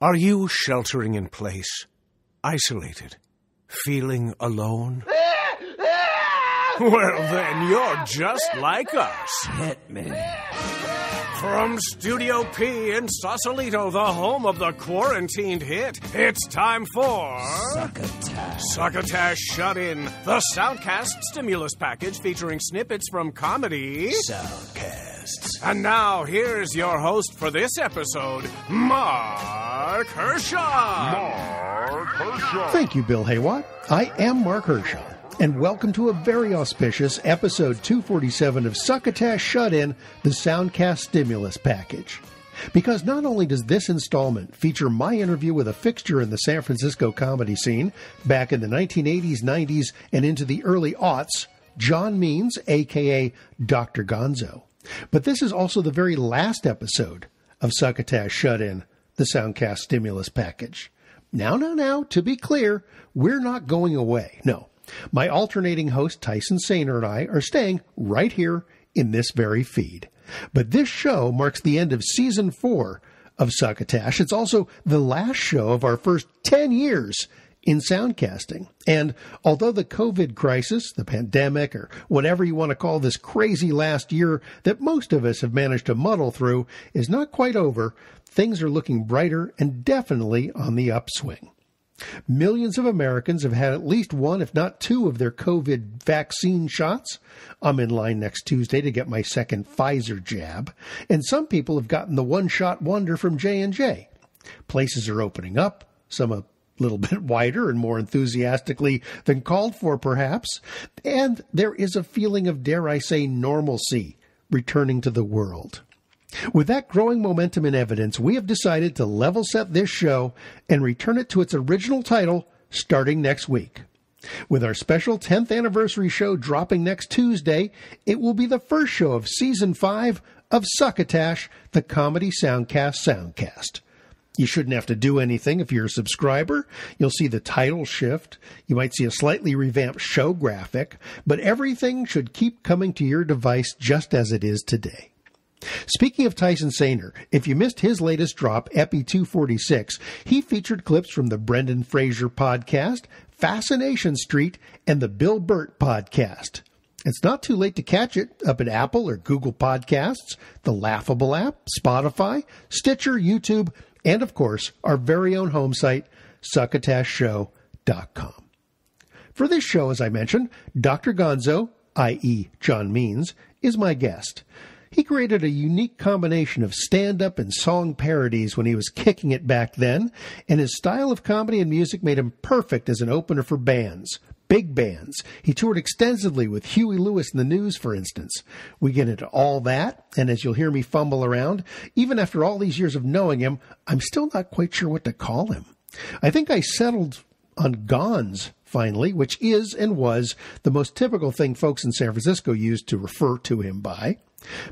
Are you sheltering in place, isolated, feeling alone? Well, then you're just like us. Hit me. From Studio P in Sausalito, the home of the quarantined hit, it's time for... Succotash Shut-In, the Soundcast Stimulus Package featuring snippets from comedy... Soundcasts. And now, here's your host for this episode, Marc Hershon. Thank you, Bill Haywatt. I am Marc Hershon, and welcome to a very auspicious episode 247 of Succotash Shut-In, the Soundcast Stimulus Package. Because not only does this installment feature my interview with a fixture in the San Francisco comedy scene back in the 1980s, 90s, and into the early aughts, John Means, a.k.a. Dr. Gonzo. But this is also the very last episode of Succotash Shut-In, the Soundcast Stimulus Package. Now, to be clear, we're not going away. No. My alternating host, Tyson Saner and I, are staying right here in this very feed. But this show marks the end of Season 4 of Succotash. It's also the last show of our first 10 years in soundcasting. And although the COVID crisis, the pandemic, or whatever you want to call this crazy last year that most of us have managed to muddle through, is not quite over, things are looking brighter and definitely on the upswing. Millions of Americans have had at least one, if not two, of their COVID vaccine shots. I'm in line next Tuesday to get my second Pfizer jab. And some people have gotten the one-shot wonder from J&J. Places are opening up, some a little bit wider and more enthusiastically than called for, perhaps. And there is a feeling of, dare I say, normalcy returning to the world. With that growing momentum in evidence, we have decided to level set this show and return it to its original title starting next week. With our special 10th anniversary show dropping next Tuesday, it will be the first show of Season 5 of Succotash, the Comedy Soundcast. You shouldn't have to do anything if you're a subscriber. You'll see the title shift. You might see a slightly revamped show graphic, but everything should keep coming to your device just as it is today. Speaking of Tyson Saner, if you missed his latest drop, Epi247, he featured clips from the Brendan Fraser podcast, Fascination Street, and the Bill Burt podcast. It's not too late to catch it up at Apple or Google Podcasts, the Laughable app, Spotify, Stitcher, YouTube, and of course, our very own home site, succotashshow.com. For this show, as I mentioned, Dr. Gonzo, i.e. John Means, is my guest. He created a unique combination of stand-up and song parodies when he was kicking it back then, and his style of comedy and music made him perfect as an opener for bands, big bands. He toured extensively with Huey Lewis and the News, for instance. We get into all that, and as you'll hear me fumble around, even after all these years of knowing him, I'm still not quite sure what to call him. I think I settled on Gonz, finally, which is and was the most typical thing folks in San Francisco used to refer to him by.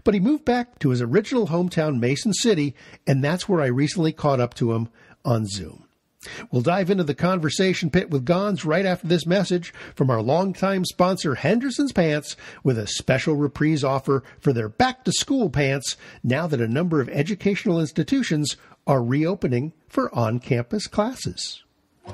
But he moved back to his original hometown, Mason City, and that's where I recently caught up to him on Zoom. We'll dive into the conversation pit with Gonz right after this message from our longtime sponsor, Henderson's Pants, with a special reprise offer for their back-to-school pants now that a number of educational institutions are reopening for on-campus classes.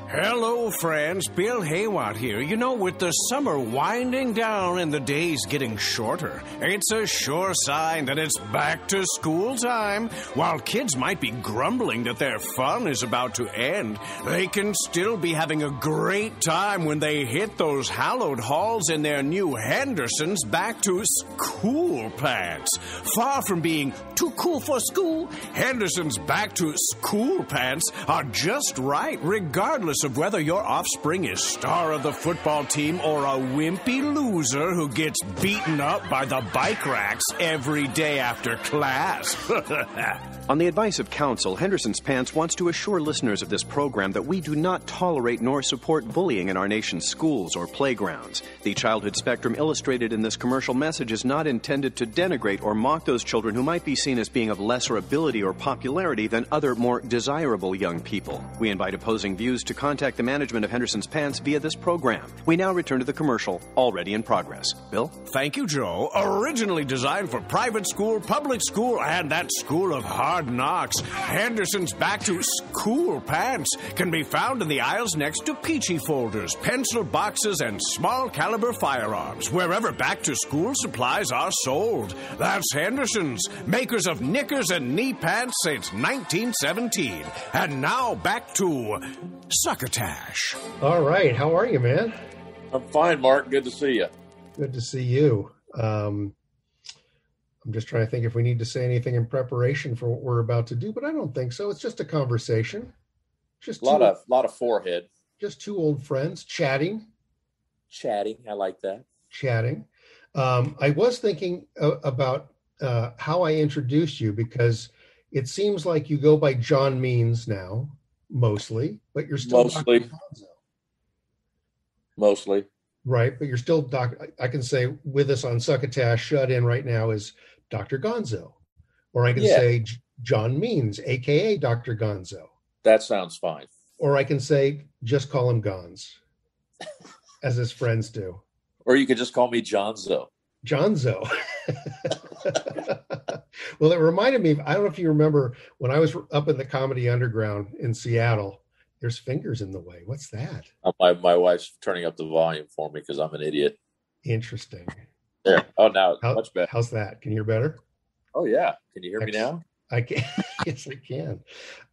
Hello, friends. Bill Haywatt here. You know, with the summer winding down and the days getting shorter, it's a sure sign that it's back to school time. While kids might be grumbling that their fun is about to end, they can still be having a great time when they hit those hallowed halls in their new Henderson's back to school pants. Far from being too cool for school, Henderson's back to school pants are just right, regardless of whether your offspring is star of the football team or a wimpy loser who gets beaten up by the bike racks every day after class. On the advice of counsel, Henderson's Pants wants to assure listeners of this program that we do not tolerate nor support bullying in our nation's schools or playgrounds. The childhood spectrum illustrated in this commercial message is not intended to denigrate or mock those children who might be seen as being of lesser ability or popularity than other more desirable young people. We invite opposing views to to contact the management of Henderson's Pants via this program. We now return to the commercial, already in progress. Bill? Thank you, Joe. Originally designed for private school, public school, and that school of hard knocks, Henderson's Back to School Pants can be found in the aisles next to peachy folders, pencil boxes, and small caliber firearms, wherever back to school supplies are sold. That's Henderson's, makers of knickers and knee pants since 1917. And now back to Succotash. All right. How are you, man? I'm fine, Mark. Good to see you. Good to see you. I'm just trying to think if we need to say anything in preparation for what we're about to do, but I don't think so. It's just a conversation. Just a lot of forehead. Just two old friends chatting. I like that. Chatting. I was thinking about how I introduced you, because it seems like you go by John Means now, mostly, but you're still mostly. Dr. Gonzo. Mostly. Right, but you're still I can say with us on Succotash Shut-In right now is Dr. Gonzo. Or I can say John Means, a.k.a. Dr. Gonzo. That sounds fine. Or I can say, just call him Gonz, as his friends do. Or you could just call me Johnzo. Johnzo. Well, it reminded me, I don't know if you remember, when I was up in the Comedy Underground in Seattle, there's fingers in the way. What's that? My wife's turning up the volume for me because I'm an idiot. Interesting. There. Oh, now it's much better. How's that? Can you hear better? Oh, yeah. Can you hear me now? I can. Yes, I can.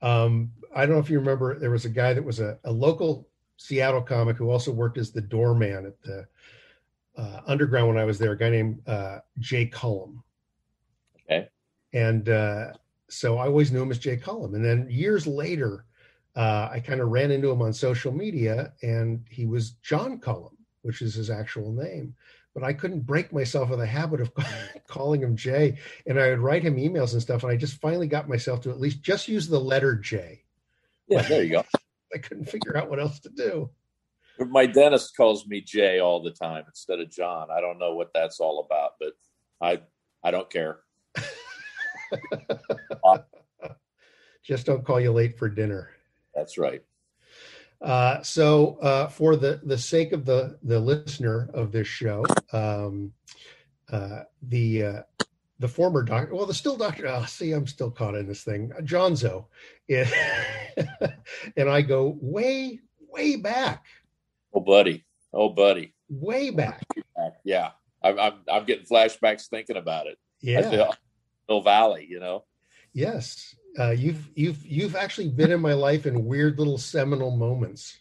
I don't know if you remember, there was a guy that was a local Seattle comic who also worked as the doorman at the Underground when I was there, a guy named Jay Cullum. Okay. And so I always knew him as Jay Cullum. And then years later, I kind of ran into him on social media, and he was John Cullum, which is his actual name. But I couldn't break myself of the habit of calling him Jay. And I would write him emails and stuff. And I just finally got myself to at least just use the letter J. Yeah, there you go. I couldn't figure out what else to do. My dentist calls me Jay all the time instead of John. I don't know what that's all about, but I don't care. Just don't call you late for dinner. That's right. So for the sake of the listener of this show, the former doctor, well, the still doctor, I'm still caught in this thing, Johnzo, and I go way, way back. Oh, buddy. Way back. Yeah. I'm getting flashbacks thinking about it. Yeah. Hill Valley, you know? Yes. You've actually been in my life in weird little seminal moments.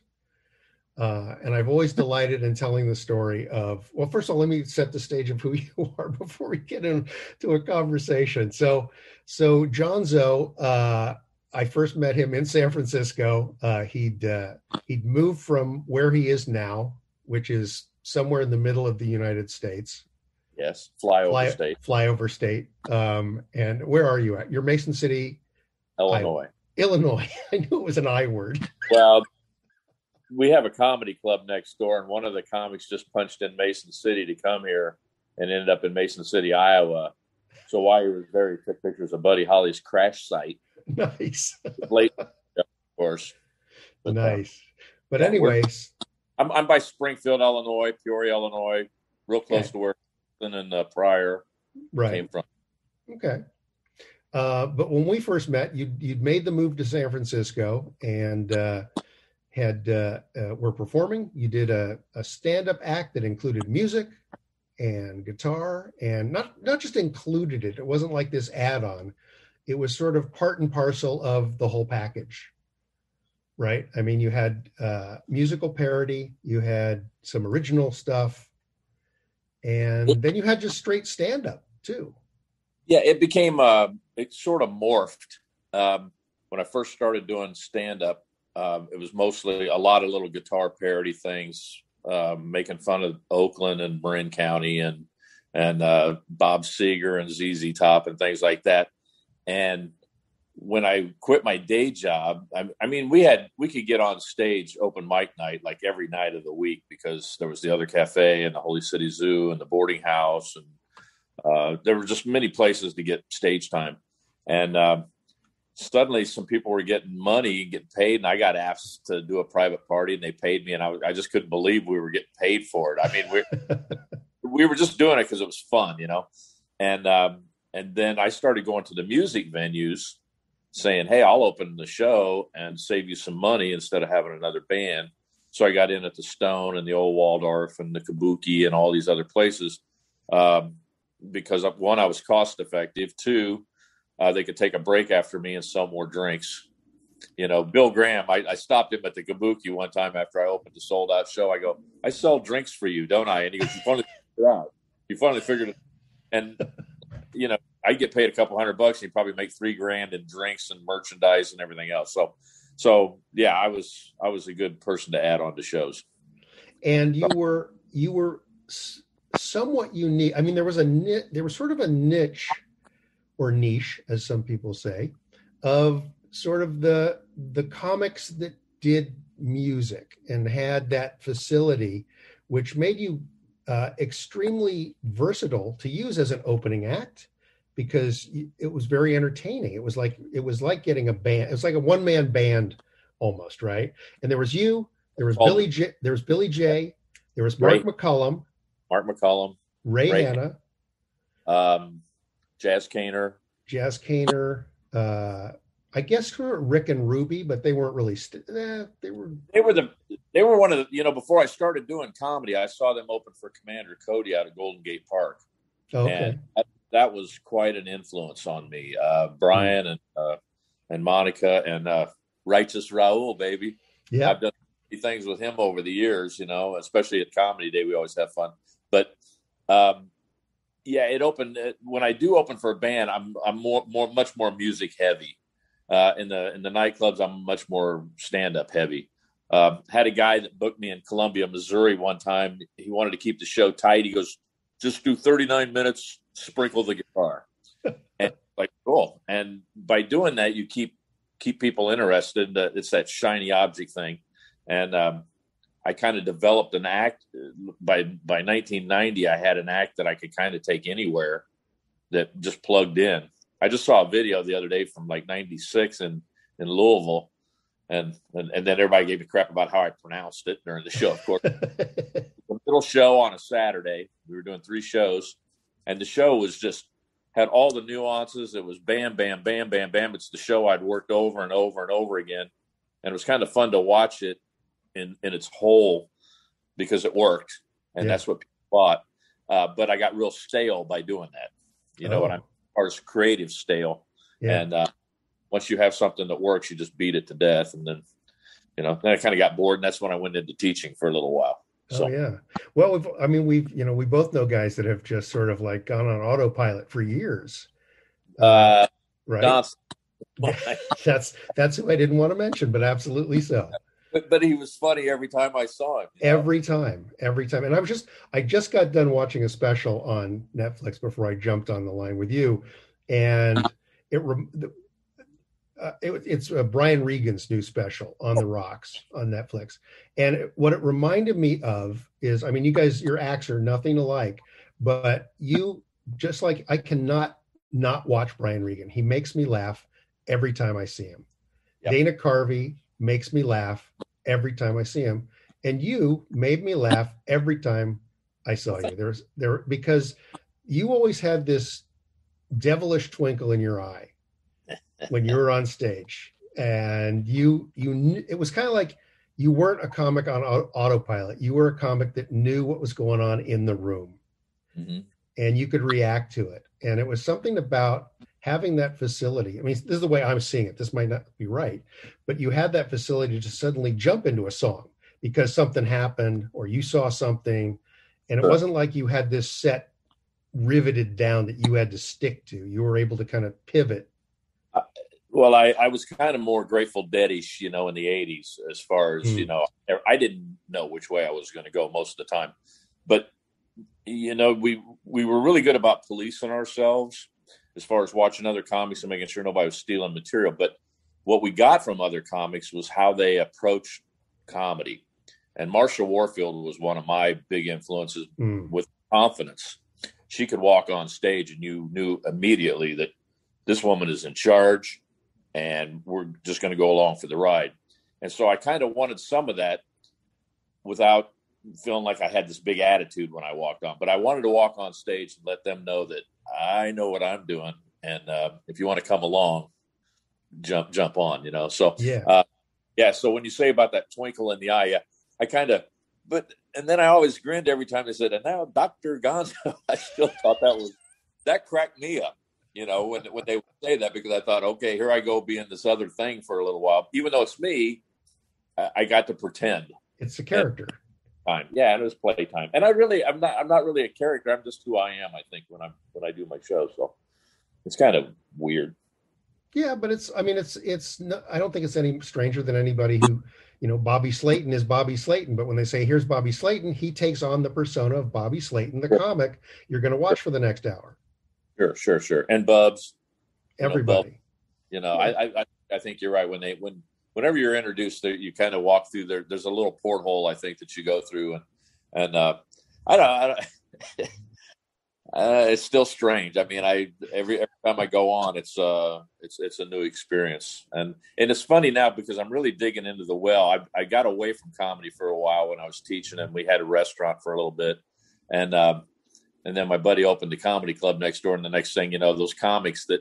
And I've always delighted in telling the story of, well, first of all, let me set the stage of who you are before we get into a conversation. So Johnzo, I first met him in San Francisco. He'd moved from where he is now, which is somewhere in the middle of the United States. Yes, flyover state. And where are you at? You're Mason City, Illinois. Illinois. I knew it was an I word. Well, we have a comedy club next door, and one of the comics just punched in Mason City to come here and ended up in Mason City, Iowa. So while he was there, he took pictures of Buddy Holly's crash site. Nice. Late, of course. But, nice. But anyways. I'm by Springfield, Illinois, Peoria, Illinois, real close to where and Pryor came from. Okay. But when we first met, you'd made the move to San Francisco and were performing. You did a stand-up act that included music and guitar, and not just included it. It wasn't like this add-on. It was sort of part and parcel of the whole package, right? I mean, you had musical parody, you had some original stuff, and then you had just straight stand-up too. Yeah, it became it sort of morphed. When I first started doing stand-up, it was mostly a lot of little guitar parody things, making fun of Oakland and Marin County and Bob Seger and ZZ Top and things like that. And when I quit my day job, I mean, we could get on stage open mic night like every night of the week because there was the Other Cafe and the Holy City Zoo and the boarding house. And there were just many places to get stage time. And suddenly some people were getting money, getting paid, and I got asked to do a private party, and they paid me, and I just couldn't believe we were getting paid for it. I mean, we were just doing it because it was fun, And then I started going to the music venues saying, hey, I'll open the show and save you some money instead of having another band. So I got in at the Stone and the Old Waldorf and the Kabuki and all these other places because, one, I was cost effective. Two, they could take a break after me and sell more drinks. Bill Graham, I stopped him at the Kabuki one time after I opened the sold out show. I go, I sell drinks for you, don't I? And he goes, you finally figured it out. You finally figured it. And, I get paid a couple $100 and you probably make $3,000 in drinks and merchandise and everything else. So yeah, I was a good person to add on to shows. And you were somewhat unique. I mean, there was sort of a niche or niche, as some people say, of sort of the comics that did music and had that facility, which made you extremely versatile to use as an opening act, because it was very entertaining. It was like getting a band. It was like a one-man band almost, right? And there was you, there was Billy J, there was Mark McCullum, Ray Hanna, Jazz Kaner, I guess Rick and Ruby, but they weren't really. They were one of the. Before I started doing comedy, I saw them open for Commander Cody out of Golden Gate Park. Okay. And that was quite an influence on me. Brian and Monica and Righteous Raul, baby. Yeah, I've done things with him over the years. Especially at Comedy Day, we always have fun. But it opened when I do open for a band. I'm much more music heavy. In the nightclubs, I'm much more stand-up heavy. Had a guy that booked me in Columbia, Missouri one time. He wanted to keep the show tight. He goes, just do 39 minutes, sprinkle the guitar. And like, cool. And by doing that, you keep people interested. It's that shiny object thing. And I kind of developed an act. By 1990, I had an act that I could kind of take anywhere that just plugged in. I just saw a video the other day from like 96 in Louisville. And then everybody gave me crap about how I pronounced it during the show, of course. The middle show on a Saturday, we were doing 3 shows, and the show was had all the nuances. It was bam, bam, bam, bam, bam. It's the show I'd worked over and over and over again. And it was kind of fun to watch it in its whole because it worked. And that's what people thought. But I got real stale by doing that. You know what I'm, as far as creative stale. Yeah. And once you have something that works, you just beat it to death. And then, then I kind of got bored, and that's when I went into teaching for a little while. So. Oh yeah. Well, we both know guys that have just sort of like gone on autopilot for years. Right. That's who I didn't want to mention, but absolutely so. But he was funny every time I saw him. Every time. And I just got done watching a special on Netflix before I jumped on the line with you, and it's Brian Regan's new special on the rocks on Netflix. And what it reminded me of is, you guys, your acts are nothing alike, but you just like, I cannot not watch Brian Regan. He makes me laugh every time I see him. Yep. Dana Carvey makes me laugh every time I see him. And you made me laugh every time I saw you. Because you always had this devilish twinkle in your eye when you were on stage, and it was kind of like you weren't a comic on autopilot. You were a comic that knew what was going on in the room, and you could react to it. And it was something about having that facility. This is the way I'm seeing it. This might not be right, but you had that facility to suddenly jump into a song because something happened or you saw something, and it wasn't like you had this set riveted down that you had to stick to. You were able to kind of pivot. Well, I was kind of more Grateful Dead-ish, in the 80s, as far as, I didn't know which way I was going to go most of the time. But, we were really good about policing ourselves as far as watching other comics and making sure nobody was stealing material. But what we got from other comics was how they approached comedy. And Marsha Warfield was one of my big influences with confidence. She could walk on stage and you knew immediately that this woman is in charge. and we're just going to go along for the ride. And so I kind of wanted some of that without feeling like I had this big attitude when I walked on. But I wanted to walk on stage and let them know that I know what I'm doing. And if you want to come along, jump on, you know. So, so when you say about that twinkle in the eye, I kind of, and then I always grinned every time they said, and now Dr. Gonzo, I still thought that cracked me up, you know, when they would say that, because I thought, okay, here I go being this other thing for a little while. Even though it's me, I got to pretend. It's a character. And it was playtime. And I'm not really a character. I'm just who I am, I think, when I do my show. So it's kind of weird. Yeah, but I don't think it's any stranger than anybody who, you know, Bobby Slayton is Bobby Slayton. But when they say, here's Bobby Slayton, he takes on the persona of Bobby Slayton, the comic you're going to watch for the next hour. Sure. And Bubs. Everybody. I think you're right. Whenever you're introduced, you kind of walk through there. There's a little porthole, I think, that you go through. And I don't it's still strange. I mean, every time I go on, it's a new experience, and it's funny now because I'm really digging into the well. I got away from comedy for a while when I was teaching, and we had a restaurant for a little bit, and then my buddy opened the comedy club next door, and the next thing you know, those comics a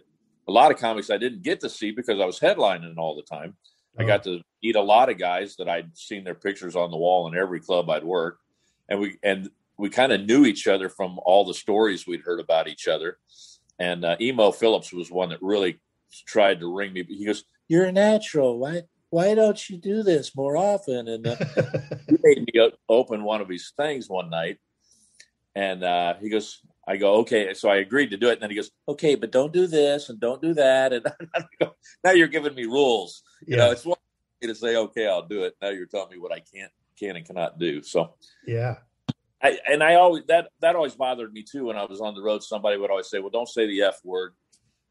lot of comics I didn't get to see because I was headlining all the time. I got to meet a lot of guys that I'd seen their pictures on the wall in every club I'd worked, and we kind of knew each other from all the stories we'd heard about each other. And Emo Phillips was one that really tried to ring me. He goes, "You're a natural. Why don't you do this more often?" And he made me open one of his things one night. And he goes, I go, okay. So I agreed to do it. And then he goes, okay, but don't do this and don't do that. And I go, now you're giving me rules. You know, it's one thing to say, okay, I'll do it. Now you're telling me what I can and cannot do. So, I always, that always bothered me too. When I was on the road, somebody would always say, well, don't say the F word.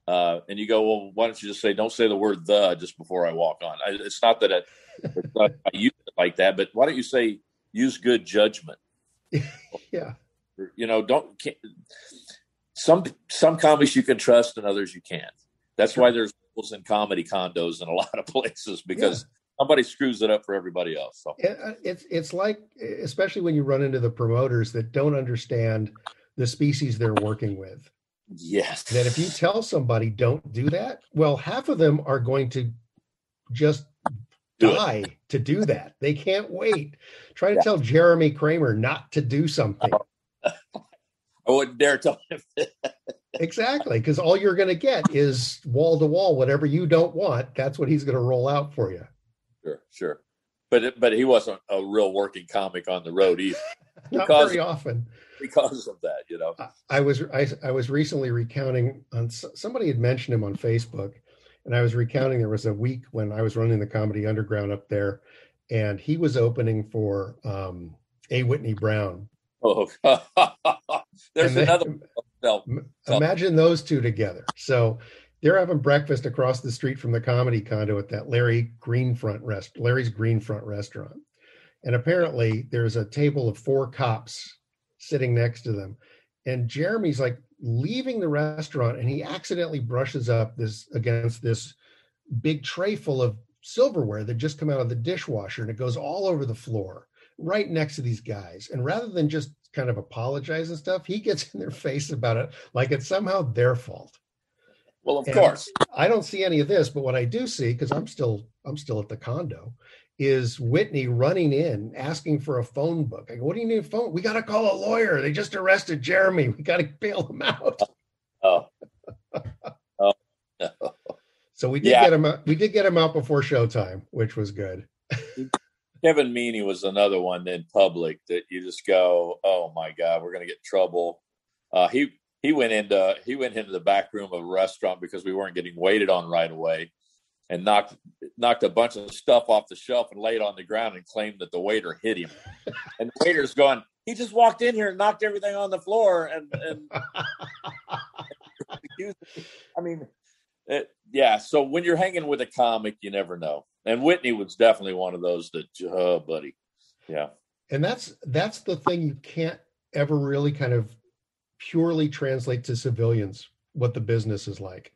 And you go, well, why don't you just say, don't say the word "the" just before I walk on? It's not that I use it like that, but why don't you say, use good judgment? Yeah. You know, some comics you can trust and others you can't. That's why there's rules in comedy condos in a lot of places, because somebody screws it up for everybody else. So it's like, especially when you run into the promoters that don't understand the species they're working with. Yes. That if you tell somebody don't do that, well, half of them are going to just die to do that. They can't wait. Try to tell Jeremy Kramer not to do something. I wouldn't dare tell him that. Exactly, because all you're going to get is wall to wall. Whatever you don't want, that's what he's going to roll out for you. Sure. But he wasn't a real working comic on the road either. Not very often. Because of that, you know. I was recently recounting on somebody had mentioned him on Facebook, and I was recounting there was a week when I was running the Comedy Underground up there, and he was opening for A. Whitney Brown. Oh, there's another. Imagine those two together. So they're having breakfast across the street from the comedy condo at that Larry's Greenfront restaurant. And apparently there's a table of 4 cops sitting next to them. And Jeremy's like leaving the restaurant, and he accidentally brushes up against this big tray full of silverware that just come out of the dishwasher, and it goes all over the floor right next to these guys. And rather than just kind of apologize and stuff, he gets in their face about it like it's somehow their fault. Well, of course. I don't see any of this, but what I do see, because I'm still at the condo, is Whitney running in asking for a phone book. I go, what do you need a phone? We got to call a lawyer. They just arrested Jeremy. We got to bail him out. Oh. No. So we did get him out. We did get him out before showtime, which was good. Kevin Meaney was another one in public that you just go, oh my God, we're going to get in trouble. He went into the back room of a restaurant because we weren't getting waited on right away, and knocked a bunch of stuff off the shelf and laid it on the ground and claimed that the waiter hit him. And the waiter's going, he just walked in here and knocked everything on the floor. And I mean, so when you're hanging with a comic, you never know. And Whitney was definitely one of those that, oh, buddy. Yeah. And that's the thing you can't ever really kind of purely translate to civilians, what the business is like.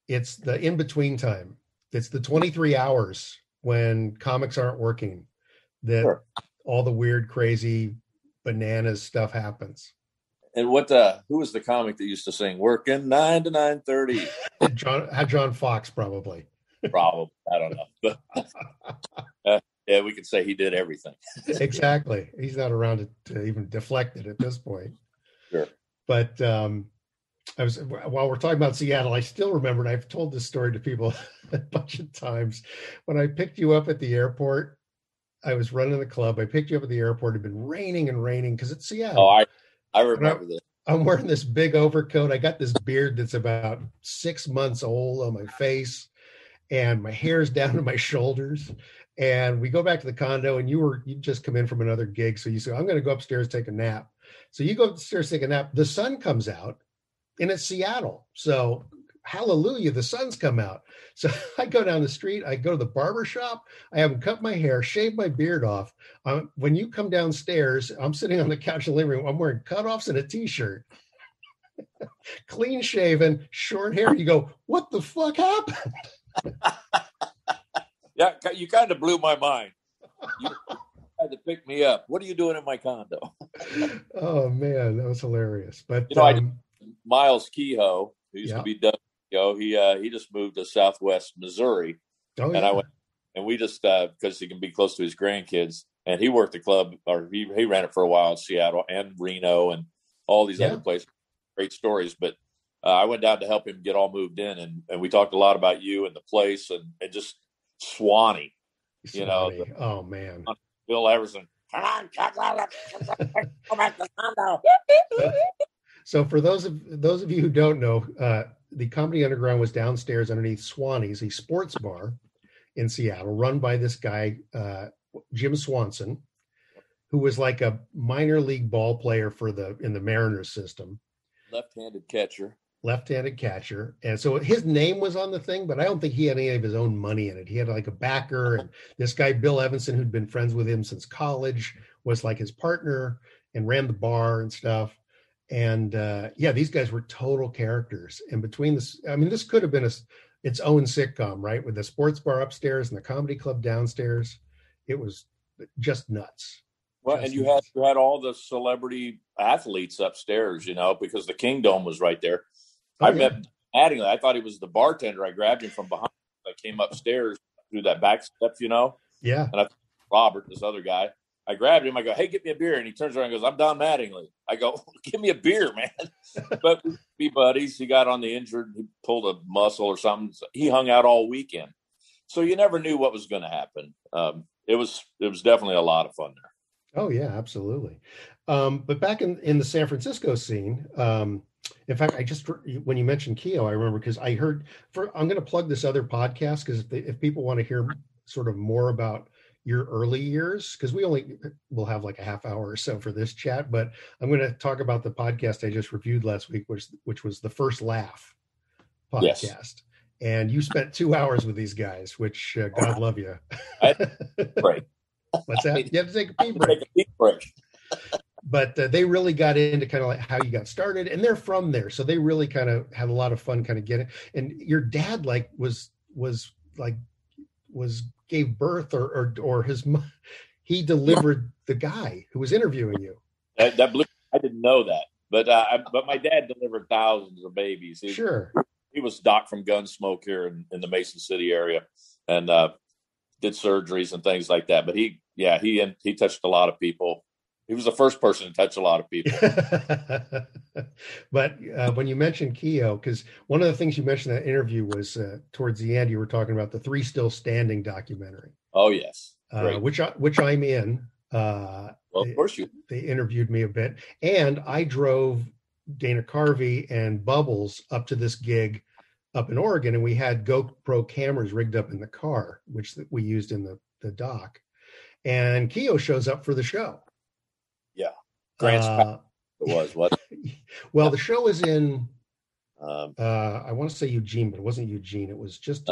It's the in-between time. It's the 23 hours when comics aren't working that Sure. all the weird, crazy, bananas stuff happens. And who was the comic that used to sing "Working 9 to 9:30"? John Fox, probably. Probably, I don't know. But, yeah, we could say he did everything. Exactly. He's not around to even deflect it at this point. Sure. But while we're talking about Seattle, I still remember, and I've told this story to people a bunch of times, when I picked you up at the airport. I was running the club. I picked you up at the airport. It had been raining and raining because it's Seattle. Oh, I remember this. I'm wearing this big overcoat. I got this beard that's about 6 months old on my face, and my hair's down to my shoulders. And we go back to the condo, and you just come in from another gig. So you say, I'm going to go upstairs, take a nap. So you go upstairs, take a nap. The sun comes out, and it's Seattle. So hallelujah, the sun's come out. So I go down the street. I go to the barber shop. I haven't cut my hair, shaved my beard off. When you come downstairs, I'm sitting on the couch in the living room. I'm wearing cutoffs and a T-shirt. Clean shaven, short hair. You go, what the fuck happened? Yeah, you kind of blew my mind. You had to pick me up. What are you doing in my condo? Oh man, that was hilarious. But Miles Kehoe, who used yeah. to be Doug Kehoe, he just moved to Southwest Missouri, Oh, and yeah. I went, and we just because he can be close to his grandkids, and he worked the club, or he ran it for a while in Seattle and Reno and all these other places. Great stories, but I went down to help him get all moved in, and we talked a lot about you and the place, and just Swanee. Oh man, Bill Everson. Come on, go back to condo. So for those of you who don't know, the Comedy Underground was downstairs underneath Swanee's, a sports bar in Seattle, run by this guy, Jim Swanson, who was like a minor league ball player in the Mariners system. Left-handed catcher. And so his name was on the thing, but I don't think he had any of his own money in it. He had like a backer, and this guy, Bill Evanson, who'd been friends with him since college, was like his partner and ran the bar and stuff. And these guys were total characters. And between this, I mean, this could have been its own sitcom, right? With the sports bar upstairs and the comedy club downstairs. It was just nuts. Well, and you had all the celebrity athletes upstairs, because the Kingdome was right there. I met Mattingly. I thought he was the bartender. I grabbed him from behind. I came upstairs through that back steps, Yeah. And Robert, this other guy, I grabbed him. I go, hey, get me a beer. And he turns around and goes, I'm Don Mattingly. I go, give me a beer, man. But we be buddies. He got on the injured. He pulled a muscle or something. He hung out all weekend. So you never knew what was going to happen. It was definitely a lot of fun there. Oh, yeah, absolutely. But back in the San Francisco scene, in fact, when you mentioned Kehoe, I remember because I heard, I'm going to plug this other podcast because if people want to hear sort of more about your early years, because we'll have like a half hour or so for this chat, but I'm going to talk about the podcast I just reviewed last week, which was the First Laugh podcast. Yes. And you spent 2 hours with these guys, which God love you. Right. What's that? You have to take a pee break. But they really got into kind of like how you got started, and they're from there, so they really kind of had a lot of fun kind of getting. And your dad gave birth or he delivered the guy who was interviewing you. That blew. I didn't know that, but my dad delivered thousands of babies. Sure. He was doc from Gunsmoke here in the Mason City area, and did surgeries and things like that. But he touched a lot of people. He was the first person to touch a lot of people. But when you mentioned Kehoe, because one of the things you mentioned in that interview was towards the end, you were talking about the Three Still Standing documentary. Oh, yes. Which I'm in. Well, of course they interviewed me a bit. And I drove Dana Carvey and Bubbles up to this gig up in Oregon, and we had GoPro cameras rigged up in the car, which we used in the doc. And Kehoe shows up for the show. Yeah. Grant's it was what? Well, the show is in I want to say Eugene, but it wasn't Eugene. It was just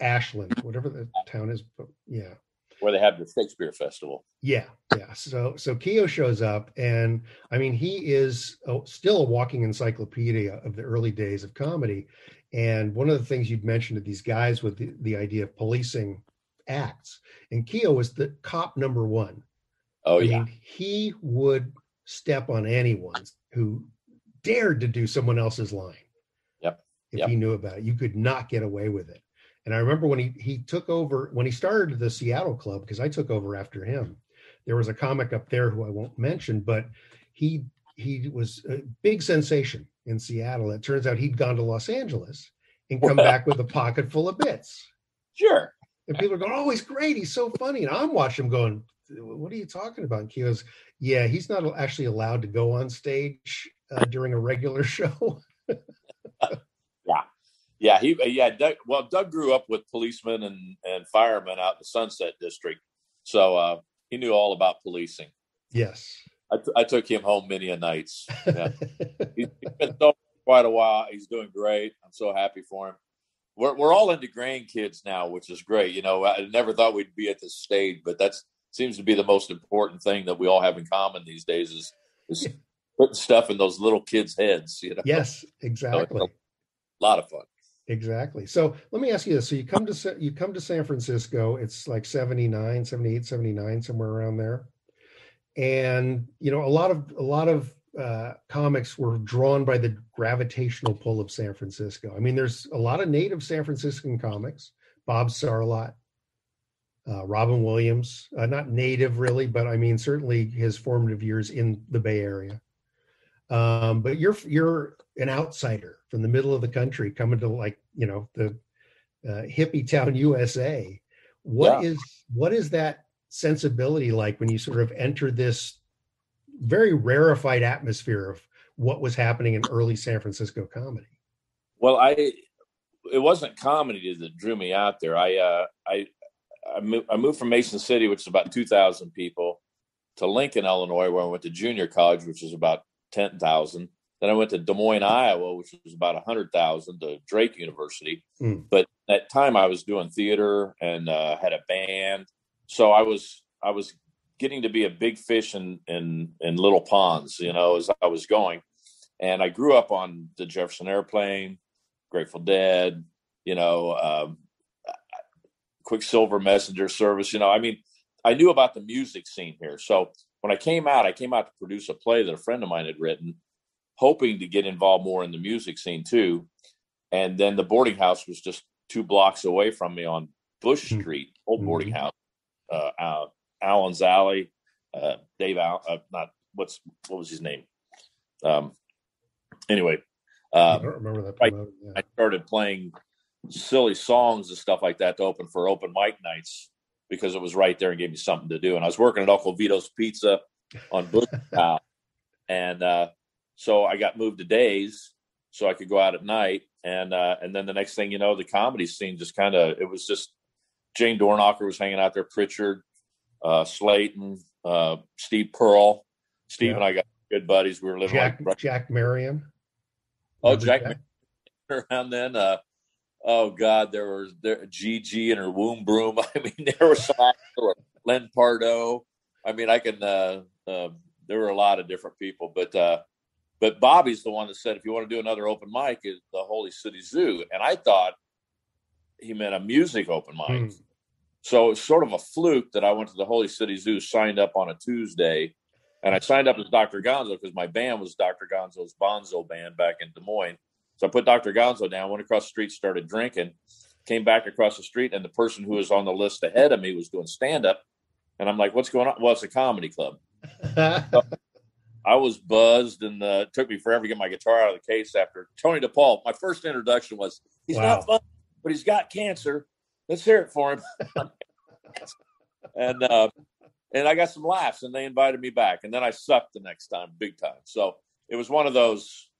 Ashland, whatever the town is. But yeah. Where they have the Shakespeare Festival. Yeah. So Kehoe shows up, and I mean, he is still a walking encyclopedia of the early days of comedy. And one of the things you'd mentioned to these guys with the idea of policing acts, and Keo was the cop number one. Oh, I yeah. mean, he would step on anyone who dared to do someone else's line. Yep. If he knew about it, you could not get away with it. And I remember when he took over, when he started the Seattle club, because I took over after him, there was a comic up there who I won't mention, but he was a big sensation in Seattle. It turns out he'd gone to Los Angeles and come back with a pocket full of bits. Sure. And people are going, oh, he's great. He's so funny. And I'm watching him going, what are you talking about? And he goes, yeah, he's not actually allowed to go on stage during a regular show. Doug grew up with policemen and firemen out in the Sunset District. So he knew all about policing. Yes. I took him home many a nights. Yeah. He's been so quite a while. He's doing great. I'm so happy for him. We're all into grandkids now, which is great. You know, I never thought we'd be at this stage, but that seems to be the most important thing that we all have in common these days is putting stuff in those little kids' heads. You know? Yes, exactly. A lot of fun. Exactly. So let me ask you this. So you come to San Francisco. It's like 79, 78, 79, somewhere around there. And, you know, a lot of comics were drawn by the gravitational pull of San Francisco. I mean, there's a lot of native San Franciscan comics, Bob Sarlott, Robin Williams, not native really, but I mean, certainly his formative years in the Bay Area. But you're an outsider from the middle of the country coming to, like, you know, the hippie town USA. What is that sensibility like when you sort of enter this very rarefied atmosphere of what was happening in early San Francisco comedy? Well, it wasn't comedy that drew me out there. I moved from Mason City, which is about 2,000 people, to Lincoln, Illinois, where I went to junior college, which was about 10,000. Then I went to Des Moines, Iowa, which was about 100,000, to Drake University. But at that time I was doing theater and had a band. So I was getting to be a big fish in little ponds, you know, as I was going. And I grew up on the Jefferson Airplane, Grateful Dead, you know, Quicksilver Messenger Service. You know, I mean, I knew about the music scene here. So when I came out to produce a play that a friend of mine had written, hoping to get involved more in the music scene too. And then the boarding house was just 2 blocks away from me on Bush Street, old boarding house. Allen's Alley, Dave what was his name? Anyway, I don't remember that. I started playing silly songs and stuff like that to open for open mic nights because it was right there and gave me something to do. And I was working at Uncle Vito's Pizza on Bush Street, and so I got moved to days so I could go out at night. And then the next thing you know, the comedy scene just it was just Jane Dornacher was hanging out there, Pritchard, Slayton, Steve Pearl. Steve and I got good buddies. We were living Jack Marion. Oh, Jack Marion around then. Oh God, there Gigi and her womb broom. I mean, there were some actors, Len Pardo. I mean, there were a lot of different people, but Bobby's the one that said, if you want to do another open mic, is the Holy City Zoo. And I thought he meant a music open mic. So it's sort of a fluke that I went to the Holy City Zoo, signed up on a Tuesday, and I signed up as Dr. Gonzo because my band was Dr. Gonzo's Bonzo band back in Des Moines. So I put Dr. Gonzo down, went across the street, started drinking, came back across the street, and the person who was on the list ahead of me was doing stand-up. And I'm like, what's going on? Well, it's a comedy club. So I was buzzed, and it took me forever to get my guitar out of the case after Tony DePaul. My first introduction was, he's not funny, but he's got cancer. Let's hear it for him. And I got some laughs, and they invited me back. And then I sucked the next time, big time. So it was one of those,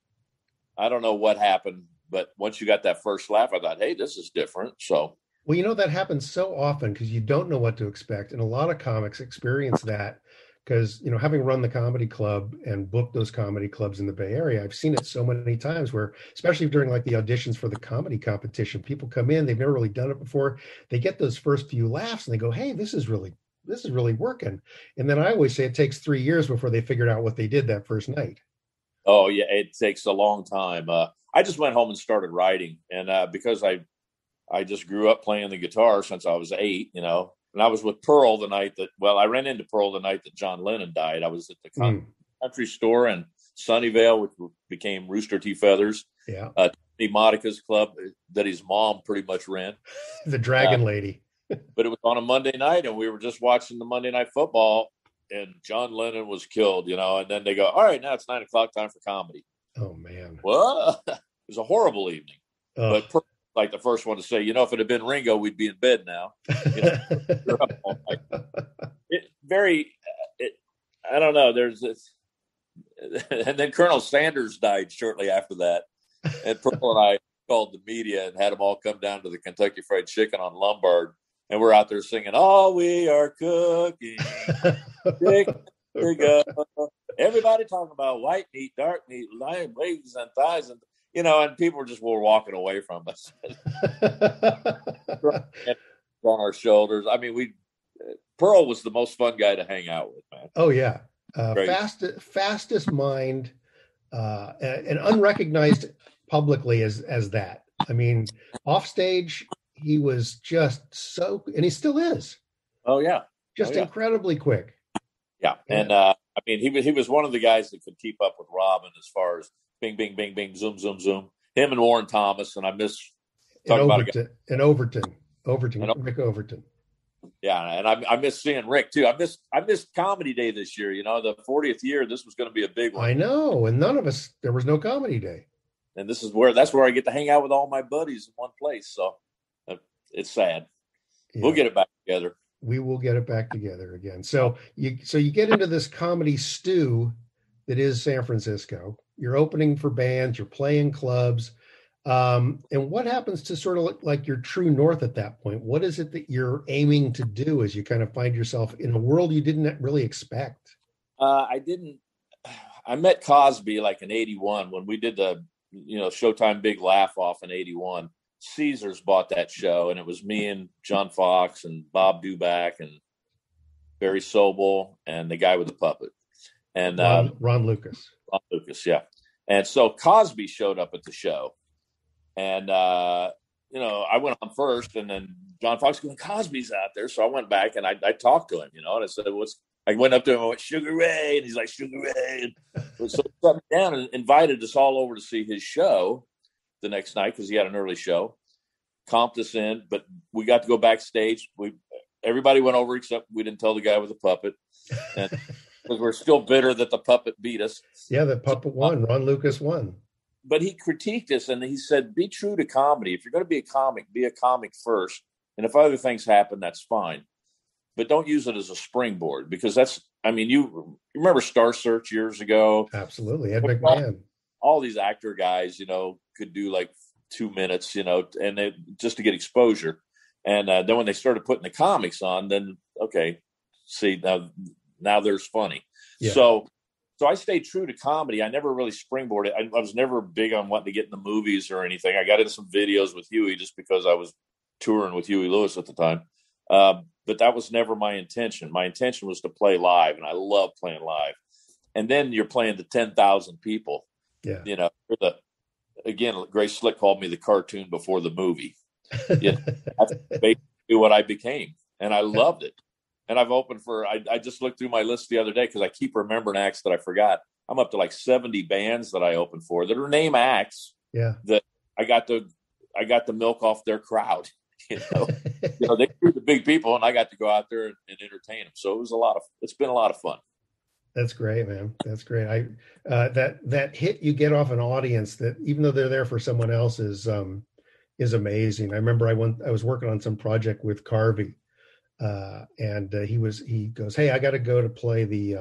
I don't know what happened, but once you got that first laugh, I thought, hey, this is different. So, well, you know, that happens so often because you don't know what to expect. And a lot of comics experience that because, you know, having run the comedy club and booked those comedy clubs in the Bay Area, I've seen it so many times where, especially during like the auditions for the comedy competition, people come in, they've never really done it before. They get those first few laughs and they go, hey, this is really working. And then I always say it takes 3 years before they figured out what they did that first night. Oh yeah, it takes a long time. I just went home and started writing, and because I just grew up playing the guitar since I was 8, and I was with Pearl the night that, I ran into Pearl the night that John Lennon died. I was at the country store in Sunnyvale, which became Rooster T. Feathers. Yeah. Tony Monica's club that his mom pretty much ran. The Dragon Lady. But it was on a Monday night, and we were just watching the Monday Night Football, and John Lennon was killed, and then they go, all right, now it's 9:00, time for comedy. Oh, man. Well, it was a horrible evening. But Pearl, like the first one to say, if it had been Ringo, we'd be in bed now. I don't know. There's this, and then Colonel Sanders died shortly after that, and Pearl and I called the media and had them all come down to the Kentucky Fried Chicken on Lombard, and we're out there singing, "All we are cooking, chicken to go." Everybody talking about white meat, dark meat, lion legs and thighs, and and people were walking away from us on our shoulders. I mean, Pearl was the most fun guy to hang out with, man. Oh yeah, fastest mind, and unrecognized publicly as that. I mean, off stage he was just so, and he still is. Oh yeah, just incredibly quick. Yeah, and I mean, he was one of the guys that could keep up with Robin as far as bing, bing, bing, bing, zoom, zoom, zoom. Him and Warren Thomas, and I miss talking about Rick Overton. Yeah, and I miss seeing Rick too. I missed Comedy Day this year. The 40th year. This was going to be a big one. I know, and there was no Comedy Day. And that's where I get to hang out with all my buddies in one place. So it's sad. Yeah. We'll get it back together. We will get it back together again. So you get into this comedy stew that is San Francisco. You're opening for bands, you're playing clubs. And what happens to sort of like your true north at that point? What is it that you're aiming to do as you kind of find yourself in a world you didn't really expect? I met Cosby like in 81 when we did the, Showtime Big Laugh Off in 81. Caesars bought that show, and it was me and John Fox and Bob Duback and Barry Sobel and the guy with the puppet. And Ron Lucas. Ron Lucas, yeah. And so Cosby showed up at the show. And, I went on first, and then John Fox going, Cosby's out there. So I went back, and I talked to him, and I said, I went up to him and went, Sugar Ray. And he's like, Sugar Ray. And so he sat me down and invited us all over to see his show the next night because he had an early show. Comped us in, but we got to go backstage. Everybody went over except we didn't tell the guy with the puppet. And because we're still bitter that the puppet beat us. Yeah, the puppet won. Ron Lucas won. But he critiqued us, and he said, be true to comedy. If you're going to be a comic first. And if other things happen, that's fine. But don't use it as a springboard because you remember Star Search years ago? Absolutely. Ed McMahon. All these actor guys, could do like 2 minutes, and just to get exposure. And then when they started putting the comics on, then, okay, see, now there's funny. Yeah. So I stayed true to comedy. I never really springboarded. I was never big on wanting to get in the movies or anything. I got into some videos with Huey just because I was touring with Huey Lewis at the time. But that was never my intention. My intention was to play live, and I love playing live. And then you're playing to 10,000 people. Yeah. Again, Grace Slick called me the cartoon before the movie. That's basically what I became, and I loved it. And I've opened for, I just looked through my list the other day because I keep remembering acts that I forgot. I'm up to like 70 bands that I opened for that are name acts. Yeah. That I got to milk off their crowd. They threw the big people, and I got to go out there and entertain them. So it's been a lot of fun. That's great, man. That's great. That hit you get off an audience that even though they're there for someone else is amazing. I remember I was working on some project with Carvey, and he goes, hey, I got to go to play the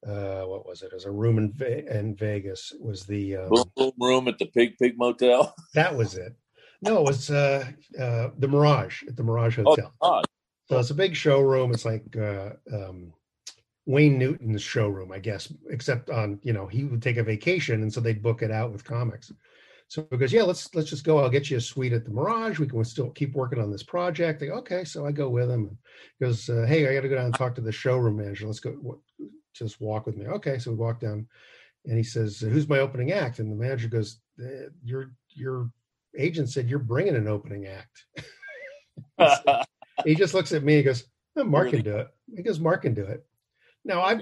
what was it? It was a room in Vegas. It was the room at the Pig Motel. That was it. No, it was the Mirage at the Mirage Hotel. Oh, so it's a big showroom. It's like Wayne Newton's showroom, I guess, except on, he would take a vacation, and so they'd book it out with comics. So he goes, yeah, let's just go. I'll get you a suite at the Mirage. We can still keep working on this project. They go, okay. So I go with him. He goes, hey, I got to go down and talk to the showroom manager. Let's go, just walk with me. Okay. So we walk down, And he says, "Who's my opening act?" And the manager goes, "Your agent said you're bringing an opening act." He just looks at me and goes, "Oh, Mark can do it." He goes, "Mark can do it." Now, I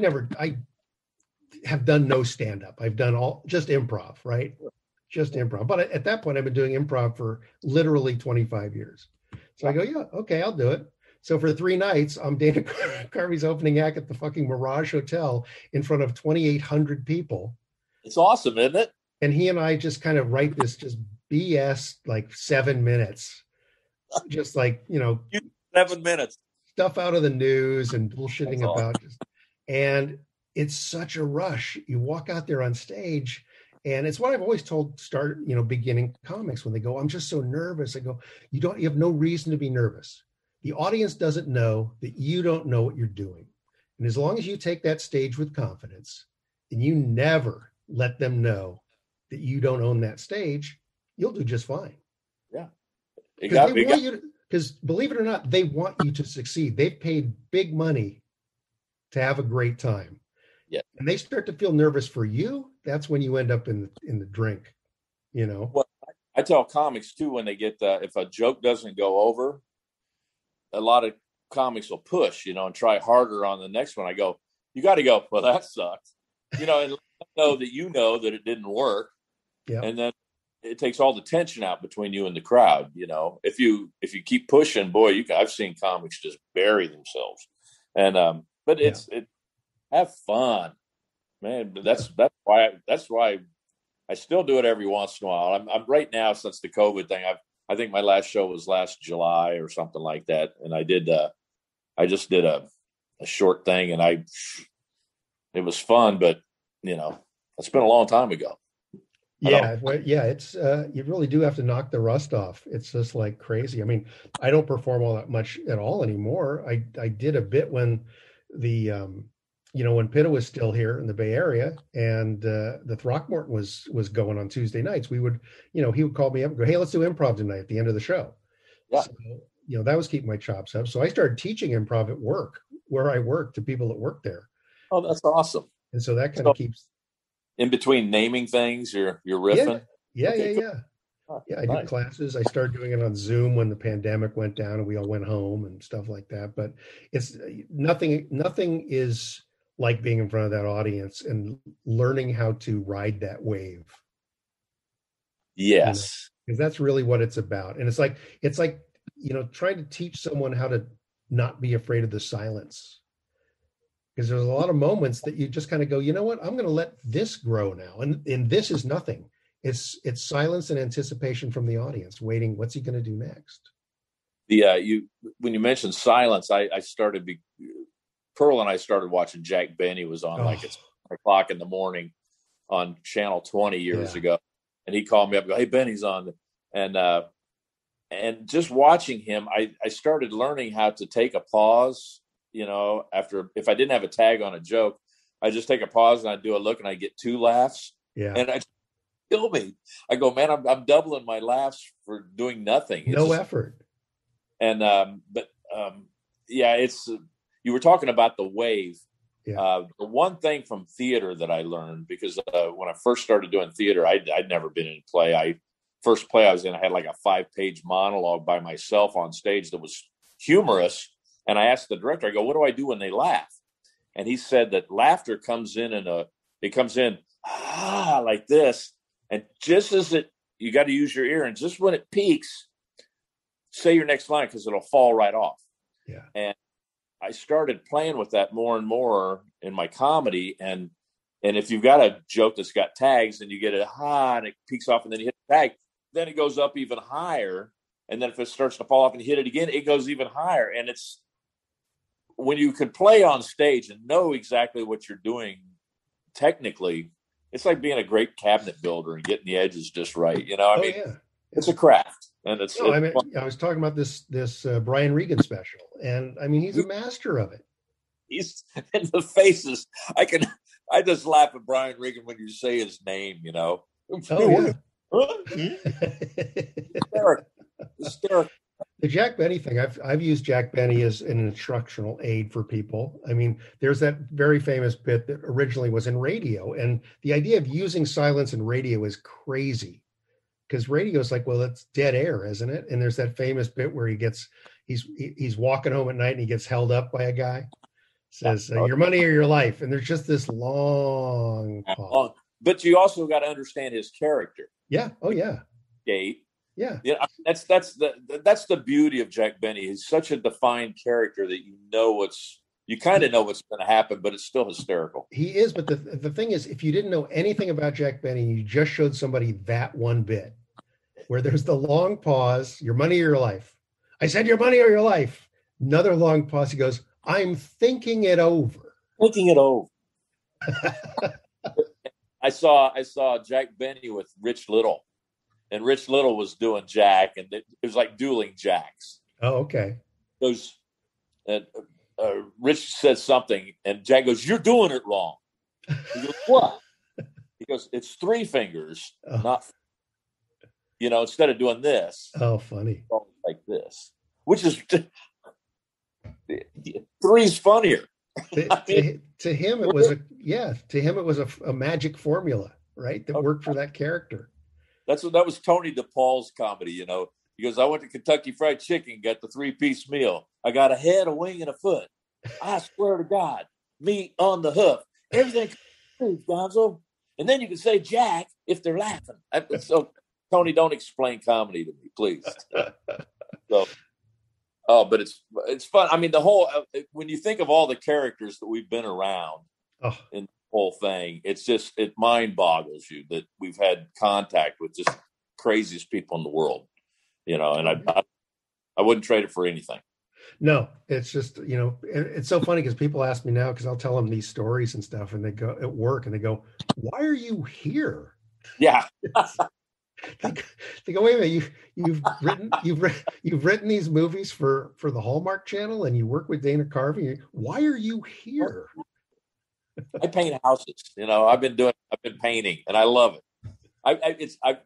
have done no stand-up. I've done just improv, right? Just improv. But at that point, I've been doing improv for literally 25 years. So I go, yeah, okay, I'll do it. So for 3 nights, I'm Dana Carvey's opening act at the fucking Mirage Hotel in front of 2,800 people. It's awesome, isn't it? And he and I just kind of write this just BS, like 7 minutes. Just like, 7 minutes. Stuff out of the news and bullshitting about. And it's such a rush. You walk out there on stage, and it's what I've always told beginning comics when they go, "I'm just so nervous." I go, you have no reason to be nervous. The audience doesn't know that you don't know what you're doing. And as long as you take that stage with confidence and you never let them know that you don't own that stage, you'll do just fine. Yeah. Because believe it or not, they want you to succeed. They've paid big money to have a great time. Yeah. And they start to feel nervous for you. That's when you end up in the drink, Well, I tell comics too, when they get, if a joke doesn't go over, a lot of comics will push, and try harder on the next one. I go, you got to go, well, that sucked, and let them know that it didn't work. Yeah. And then it takes all the tension out between you and the crowd. If you keep pushing, boy, I've seen comics just bury themselves. And, but have fun, man. That's why I still do it every once in a while. I'm right now, since the COVID thing, I think my last show was last July or something like that. And I just did a short thing, and it was fun, but it's been a long time ago. Yeah. It's, you really do have to knock the rust off. It's just like crazy. I mean, I don't perform all that much at all anymore. I did a bit when when Pitta was still here in the Bay Area, and the Throckmorton was going on Tuesday nights. We would, he would call me up and go, "Hey, let's do improv tonight," at the end of the show. Yeah. So, that was keeping my chops up. So I started teaching improv at work, where I work, to people that work there. Oh, that's awesome. And so that kind of keeps. In between naming things, you're riffing. Yeah. Oh, I did classes. I started doing it on Zoom when the pandemic went down and we all went home and stuff like that. But it's nothing is like being in front of that audience and learning how to ride that wave. Yes. Because that's really what it's about. And it's like, trying to teach someone how to not be afraid of the silence. Because there's a lot of moments that you just kind of go, you know what, I'm going to let this grow now. And this is nothing. It's silence and anticipation from the audience, waiting, what's he going to do next? When you mentioned silence, Pearl and I started watching Jack Benny was on like it's 1 o'clock in the morning on Channel 20 years ago. And he called me up and go, "Hey, Benny's on." And just watching him, I started learning how to take a pause, if I didn't have a tag on a joke, I just take a pause and I do a look and I get 2 laughs. Yeah. And I kill me. I go, man, I'm doubling my laughs for doing nothing. It's no effort. And, it's, you were talking about the wave. Yeah. The one thing from theater that I learned, because when I first started doing theater, I'd never been in a play. First play I was in, I had like a 5-page monologue by myself on stage that was humorous. And I asked the director, I go, "What do I do when they laugh?" And he said that laughter comes in like this. And just as you got to use your ear. And just when it peaks, say your next line, because it'll fall right off. Yeah. And I started playing with that more and more in my comedy. And if you've got a joke that's got tags and you get it and it peaks off and then you hit the tag, then it goes up even higher. And then if it starts to fall off and you hit it again, it goes even higher. And it's when you can play on stage and know exactly what you're doing technically, it's like being a great cabinet builder and getting the edges just right. It's a craft. And I was talking about this Brian Regan special, and I mean, he's a master of it. He's in the faces. I just laugh at Brian Regan when you say his name, Oh, yeah. Hysterical. The Jack Benny thing, I've used Jack Benny as an instructional aid for people. I mean, there's that very famous bit that originally was in radio, and the idea of using silence in radio is crazy because radio is like, well, it's dead air, isn't it? And there's that famous bit where he's walking home at night and he gets held up by a guy, says your money or your life, and there's just this long pause. But you also got to understand his character. Yeah. Oh yeah. Gate. Yeah. That's the beauty of Jack Benny. He's such a defined character that you kind of know what's going to happen, but it's still hysterical. He is, but the thing is, if you didn't know anything about Jack Benny, you just showed somebody that one bit where there's the long pause, your money or your life. I said your money or your life. Another long pause. He goes, I'm thinking it over. Thinking it over. I saw Jack Benny with Rich Little. And Rich Little was doing Jack, and it was like dueling Jacks. Oh, okay. Rich said something, and Jack goes, "You're doing it wrong." He goes, "What?" He goes, "It's three fingers, not, instead of doing this." Oh, funny. Like this, which is three's funnier. To him, it was a magic formula, right? That worked for that character. That was Tony DePaul's comedy, He goes, I went to Kentucky Fried Chicken, got the 3-piece meal. I got a head, a wing, and a foot. I swear to God, meat on the hoof. Everything, Gonzo. And then you can say Jack if they're laughing. So, Tony, don't explain comedy to me, please. But it's fun. I mean, the whole when you think of all the characters that we've been around in whole thing, it mind boggles you that we've had contact with just craziest people in the world, and I wouldn't trade it for anything. No, it's just, it's so funny because people ask me now, because I'll tell them these stories and stuff, and they go at work and they go, why are you here? Yeah. They go, wait a minute, you've written these movies for the Hallmark Channel and you work with Dana Carvey. Why are you here? I paint houses. I've been painting, and I love it.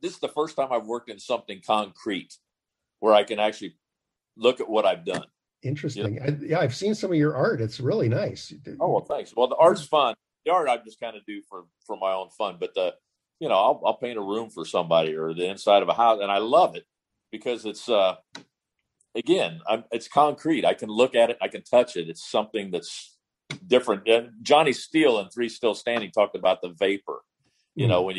This is the first time I've worked in something concrete where I can actually look at what I've done. Interesting. I've seen some of your art. It's really nice. Oh, well, thanks. Well, the art's fun. The art I just kind of do for my own fun, but I'll paint a room for somebody or the inside of a house, and I love it because it's it's concrete. I can look at it, I can touch it. It's something that's different. Johnny Steele in Three Still Standing talked about the vapor. When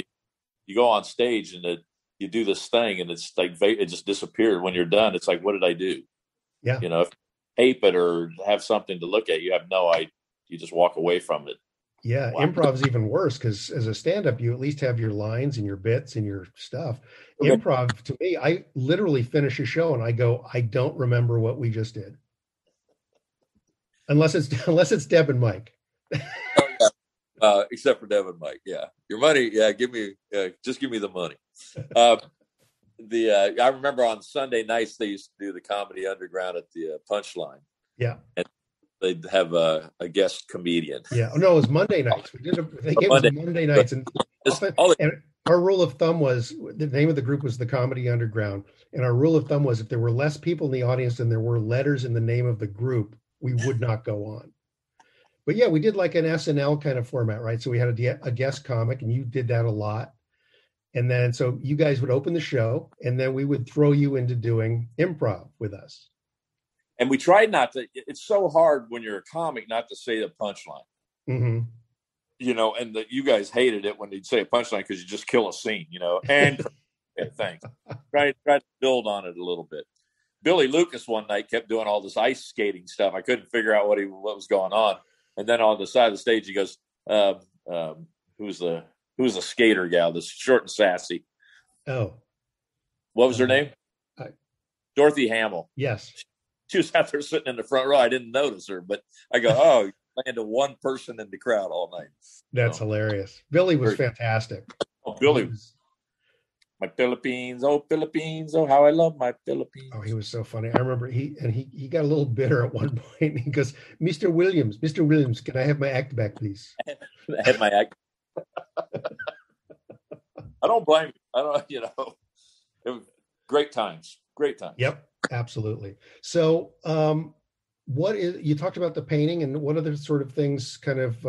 you go on stage and you do this thing and it's like it just disappeared. When you're done, it's like, what did I do? Yeah. If you tape it or have something to look at, you have no idea. You just walk away from it. Yeah, wow. Improv's even worse because as a stand-up, you at least have your lines and your bits and your stuff. Okay. Improv, to me, I literally finish a show and I go, I don't remember what we just did. Unless it's Deb and Mike. Except for Deb and Mike, yeah. Your money, yeah. Just give me the money. I remember on Sunday nights they used to do the Comedy Underground at the Punchline. Yeah, and they'd have a guest comedian. Yeah, no, it was Monday nights. They gave us Monday nights, and our rule of thumb was the name of the group was the Comedy Underground, and our rule of thumb was if there were less people in the audience than there were letters in the name of the group, we would not go on. But yeah, we did like an SNL kind of format, right? So we had a guest comic, and you did that a lot. And then so you guys would open the show, and then we would throw you into doing improv with us. And we tried not to. It's so hard when you're a comic not to say the punchline. Mm-hmm. And you guys hated it when you'd say a punchline because you just kill a scene, and thanks. Try to build on it a little bit. Billy Lucas one night kept doing all this ice skating stuff. I couldn't figure out what was going on. And then on the side of the stage, he goes, who's the skater gal that's short and sassy? Oh. What was her name? Dorothy Hamill. Yes. She was out there sitting in the front row. I didn't notice her, but I go, oh, you're playing to one person in the crowd all night. That's hilarious. Billy was fantastic. Oh, Billy was. My Philippines, oh, how I love my Philippines. Oh, he was so funny. I remember he got a little bitter at one point. He goes, Mr. Williams, can I have my act back, please? I had my act. I don't blame you. It was great times. Great times. Yep, absolutely. So, you talked about the painting, and what other sort of things kind of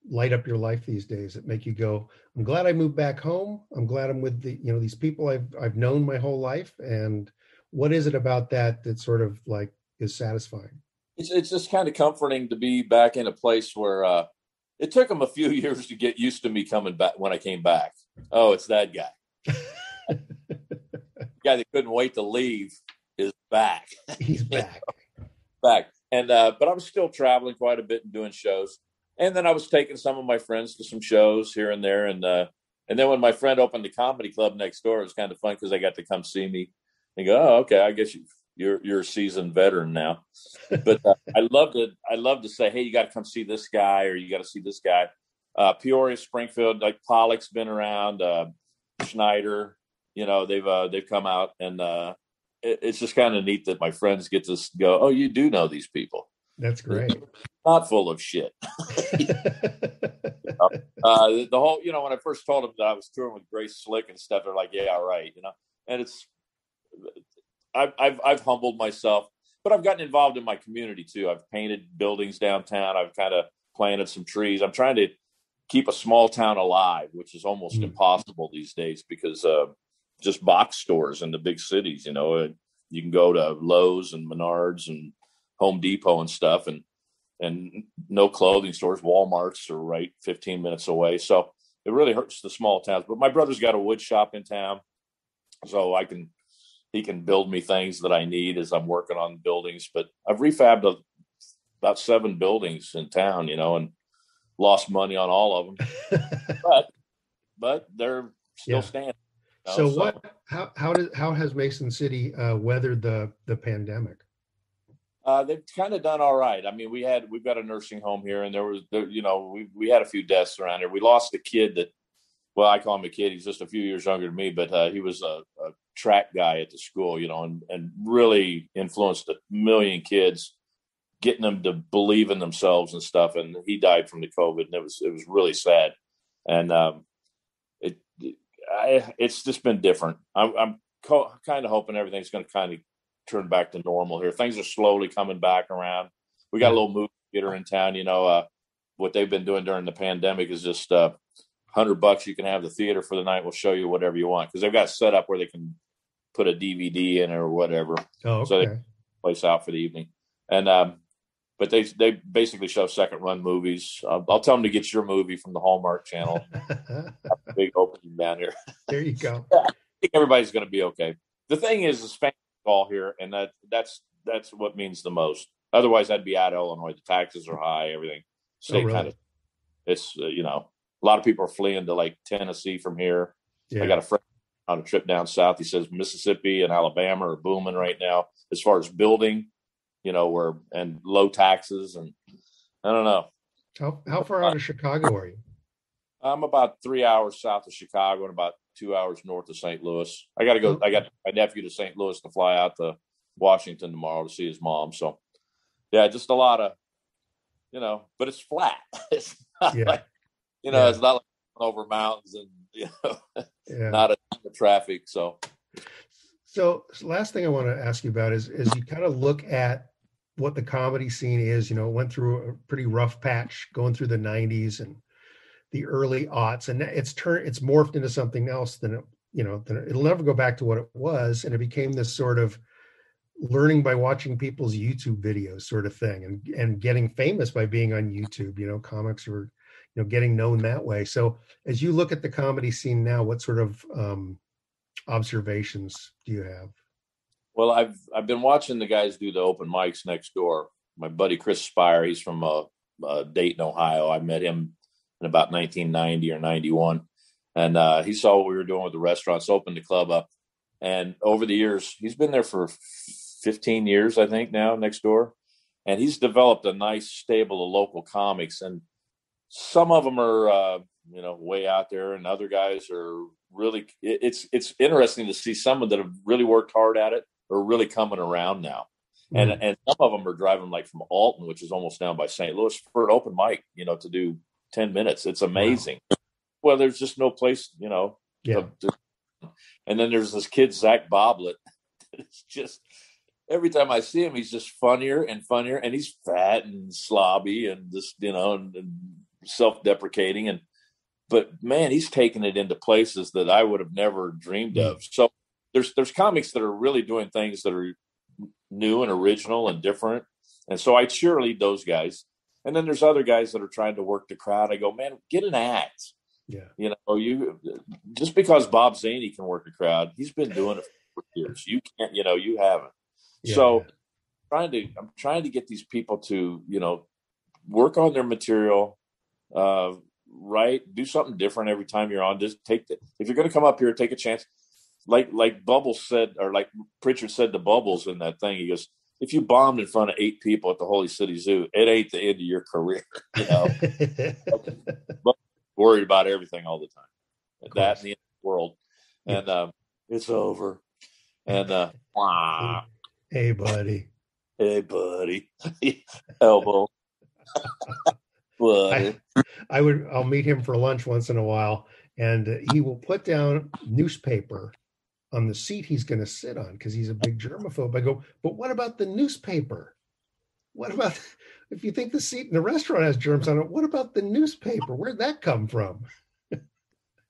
light up your life these days that make you go, I'm glad I moved back home. I'm glad I'm with these people I've known my whole life. And what is it about that sort of like is satisfying? It's just kind of comforting to be back in a place where it took them a few years to get used to me coming back when I came back. Oh, it's that guy. The guy that couldn't wait to leave is back. He's back. Back. And but I was still traveling quite a bit and doing shows. And then I was taking some of my friends to some shows here and there. And then when my friend opened the comedy club next door, it was kind of fun because they got to come see me and go, oh, okay, I guess you're a seasoned veteran now. But I love to say, hey, you got to come see this guy, or you got to see this guy. Peoria, Springfield, like Pollock's been around, Schneider, they've come out, and it's just kind of neat that my friends get to go, oh, you do know these people. That's great. Not full of shit. The whole, when I first told them that I was touring with Grace Slick and stuff, they're like, yeah, right. And I've humbled myself, but I've gotten involved in my community too. I've painted buildings downtown. I've kind of planted some trees. I'm trying to keep a small town alive, which is almost impossible these days because just box stores in the big cities, you can go to Lowe's and Menards and Home Depot and stuff, and no clothing stores. Walmarts are right 15 minutes away. So it really hurts the small towns. But my brother's got a wood shop in town, so he can build me things that I need as I'm working on buildings. But I've refabbed about 7 buildings in town, and lost money on all of them. but they're still standing. So how has Mason City weathered the pandemic? They've kind of done all right. I mean, we've got a nursing home here, and we had a few deaths around here. We lost a kid that, well, I call him a kid. He's just a few years younger than me, but he was a track guy at the school, and really influenced a million kids, getting them to believe in themselves and stuff. And he died from the COVID, and it was really sad. And it's just been different. I'm kind of hoping everything's going to kind of turn back to normal here. Things are slowly coming back around. We got a little movie theater in town. What they've been doing during the pandemic is just $100. You can have the theater for the night. We'll show you whatever you want, because they've got set up where they can put a DVD in or whatever. Oh, okay. So they place out for the evening. And but they basically show second run movies. I'll tell them to get your movie from the Hallmark Channel. Big opening down here. There you go. Yeah, I think everybody's going to be okay. The thing is fans all here, and that's what means the most. Otherwise, I'd be out of Illinois. The taxes are high. Everything. State kind of. It's a lot of people are fleeing to like Tennessee from here. Yeah. I got a friend on a trip down south. He says Mississippi and Alabama are booming right now as far as building. And low taxes, and I don't know. How far out of Chicago are you? I'm about 3 hours south of Chicago and about 2 hours north of St. Louis. I got to go. I got my nephew to St. Louis to fly out to Washington tomorrow to see his mom. So, yeah, just a lot of, but it's flat. It's not like, it's not like over mountains and, not a ton of traffic. So last thing I want to ask you about is you kind of look at what the comedy scene is. It went through a pretty rough patch going through the 90s and the early aughts, and it's morphed into something else than it'll never go back to what it was. And it became this sort of learning by watching people's YouTube videos sort of thing, and getting famous by being on YouTube. Comics were, getting known that way. So as you look at the comedy scene now, what sort of observations do you have? Well, I've been watching the guys do the open mics next door. My buddy Chris Spire, he's from Dayton, Ohio. I met him in about 1990 or 91, and he saw what we were doing with the restaurants, opened the club up, and over the years, he's been there for 15 years, I think, now next door, and he's developed a nice stable of local comics, and some of them are way out there, and other guys are really. It's interesting to see some of that have really worked hard at it are really coming around now. And some of them are driving like from Alton, which is almost down by St. Louis, for an open mic, to do 10 minutes. It's amazing. Wow. Well, there's just no place, and then there's this kid, Zach Boblet, It's just every time I see him, he's just funnier and funnier, and he's fat and slobby and just, and self-deprecating. But man, he's taken it into places that I would have never dreamed of. So there's comics that are really doing things that are new and original and different. And so I cheerlead those guys. And then there's other guys that are trying to work the crowd. I go, man, get an act. Yeah. You just because Bob Zaney can work a crowd, he's been doing it for years. You can't, you haven't. Yeah. So I'm trying to get these people to, work on their material, do something different every time you're on. Just if you're going to come up here, take a chance. Like Bubbles said, or like Pritchard said to Bubbles in that thing, he goes, if you bombed in front of 8 people at the Holy City Zoo, it ain't the end of your career. But worried about everything all the time. That and the end of the world. And it's over. And hey, buddy. Elbow. I'll meet him for lunch once in a while, and he will put down newspaper on the seat he's going to sit on because he's a big germaphobe. I go, but what about the newspaper? What about if you think the seat in the restaurant has germs on it? What about the newspaper? Where'd that come from?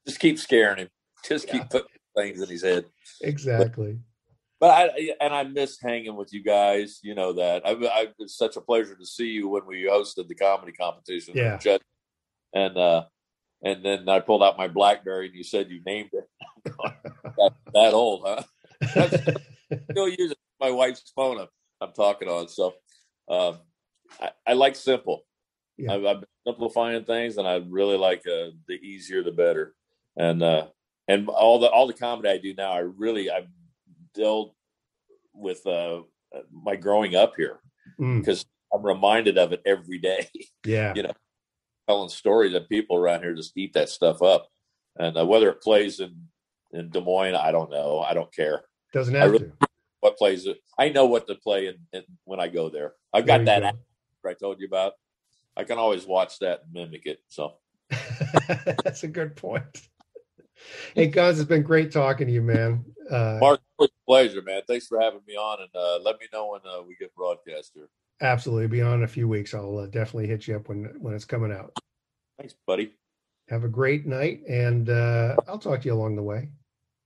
Just keep scaring him. Just keep putting things in his head. Exactly. But I miss hanging with you guys. You know that. It's such a pleasure to see you when we hosted the comedy competition. Yeah. And then I pulled out my BlackBerry and you said you named it. that old, huh? Still using my wife's phone I'm talking on. So I like simple. Yeah. I've been simplifying things, and I really like the easier the better. And all the comedy I do now, I've dealt with my growing up here because I'm reminded of it every day. Yeah. Telling stories that people around here just eat that stuff up. And whether it plays in Des Moines, I don't know. I don't care. Doesn't have to. What plays it? I know what to play in when I go there. I've got that app I told you about. I can always watch that and mimic it. So that's a good point. Hey, Gonzo, it's been great talking to you, man. Mark, it was a pleasure, man. Thanks for having me on, and let me know when we get broadcast here. Absolutely. Be on in a few weeks. I'll definitely hit you up when it's coming out. Thanks, buddy. Have a great night, and I'll talk to you along the way.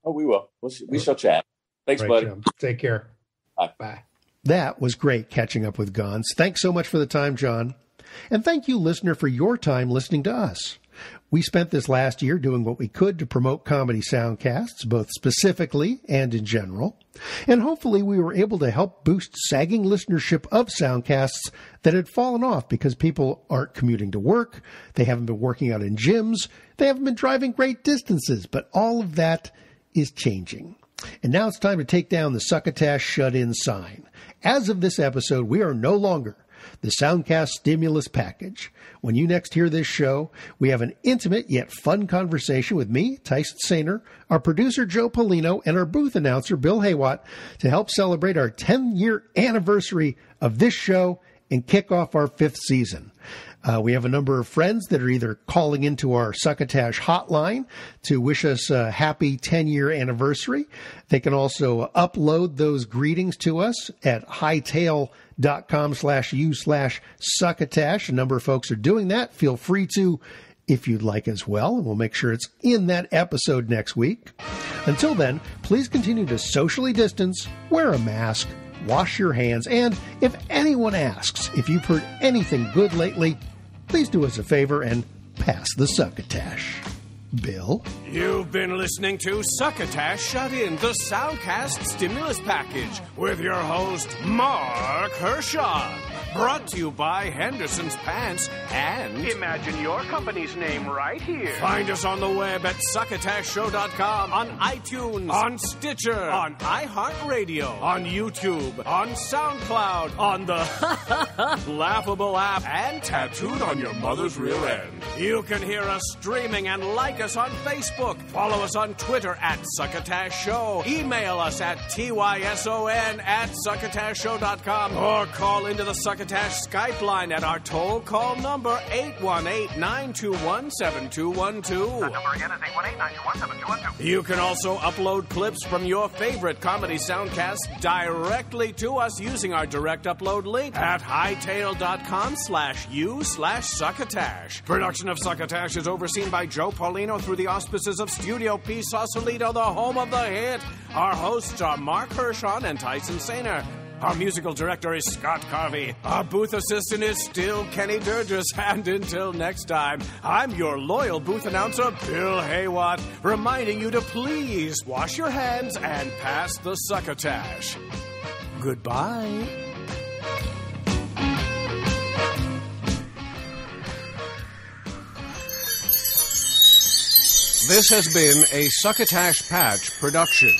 Oh, we will. We shall chat. Thanks, buddy. Chum. Take care. Bye. Bye. That was great catching up with Gonz. Thanks so much for the time, John. And thank you, listener, for your time listening to us. We spent this last year doing what we could to promote comedy soundcasts, both specifically and in general. And hopefully we were able to help boost sagging listenership of soundcasts that had fallen off because people aren't commuting to work, they haven't been working out in gyms, they haven't been driving great distances, but all of that is changing. And now it's time to take down the Succotash Shut-In sign. As of this episode, we are no longer the Soundcast Stimulus Package. When you next hear this show, we have an intimate yet fun conversation with me, Tyson Saner, our producer Joe Polino, and our booth announcer Bill Haywatt to help celebrate our 10-year anniversary of this show and kick off our 5th season. We have a number of friends that are either calling into our Succotash hotline to wish us a happy 10-year anniversary. They can also upload those greetings to us at hightail.com/u/succotash. A number of folks are doing that. Feel free to if you'd like as well, and we'll make sure it's in that episode next week. Until then, please continue to socially distance, wear a mask, wash your hands, and if anyone asks if you've heard anything good lately, please do us a favor and pass the succotash. Bill? You've been listening to Succotash Shut-In, the Soundcast Stimulus Package, with your host, Marc Hershon. Brought to you by Henderson's Pants and... Imagine your company's name right here. Find us on the web at succotashshow.com, on iTunes, on Stitcher, on iHeartRadio, on YouTube, on SoundCloud, on the Laughable app, and tattooed on your mother's rear end. You can hear us streaming and like us on Facebook. Follow us on Twitter at Succotash Show. Email us at tyson@succotashshow.com or call into the Succotash Succotash Skype line at our toll call number 818-921-7212. That number again is 818-921-7212. You can also upload clips from your favorite comedy soundcast directly to us using our direct upload link at hightail.com/u/Succotash. Production of Succotash is overseen by Joe Paulino through the auspices of Studio P. Sausalito, the home of the hit. Our hosts are Marc Hershon and Tyson Saner. Our musical director is Scott Carvey. Our booth assistant is still Kenny Durgis. And until next time, I'm your loyal booth announcer, Bill Haywatt, reminding you to please wash your hands and pass the Succotash. Goodbye. This has been a Succotash Patch production.